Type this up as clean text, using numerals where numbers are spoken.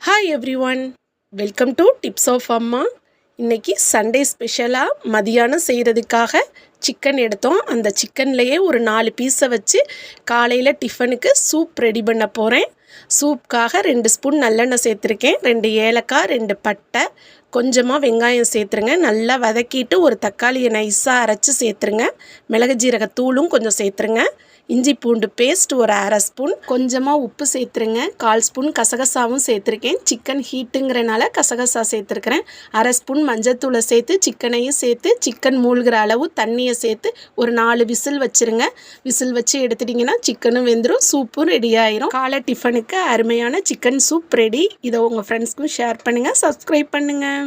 Hi everyone, welcome to tips of அம்மா. இன்றைக்கி Sunday ஸ்பெஷலாக மதியானம் செய்கிறதுக்காக சிக்கன் எடுத்தோம். அந்த சிக்கன்லேயே ஒரு 4 பீஸை வச்சு காலையில் டிஃபனுக்கு சூப் ரெடி பண்ண போகிறேன். சூப்புக்காக 2 ஸ்பூன் நல்லெண்ணெய் சேர்த்துருக்கேன், 2 ஏலக்காய், 2 பட்டை, கொஞ்சமாக வெங்காயம் சேர்த்துருங்க. நல்லா வதக்கிட்டு ஒரு தக்காளியை நைஸாக அரைச்சி சேர்த்துருங்க. மிளகு ஜீரகத்தூளும் கொஞ்சம் சேர்த்துருங்க. இஞ்சி பூண்டு பேஸ்ட் ஒரு அரை ஸ்பூன், கொஞ்சமாக உப்பு சேர்த்துருங்க. 1/4 ஸ்பூன் கசகசாவும் சேர்த்துருக்கேன். சிக்கன் ஹீட்டுங்கிறனால கசகசா சேர்த்துருக்கிறேன். அரை ஸ்பூன் மஞ்சத்தூளை சேர்த்து சிக்கனையும் சேர்த்து சிக்கன் மூழ்கிற அளவு தண்ணியை சேர்த்து ஒரு 4 விசில் வச்சுருங்க. விசில் வச்சு எடுத்துட்டிங்கன்னா சிக்கனும் வெந்துடும், சூப்பும் ரெடி ஆயிரும். காலை டிஃபனுக்கு அருமையான சிக்கன் சூப் ரெடி. இதை உங்கள் ஃப்ரெண்ட்ஸ்க்கும் ஷேர் பண்ணுங்கள், சப்ஸ்கிரைப் பண்ணுங்கள்.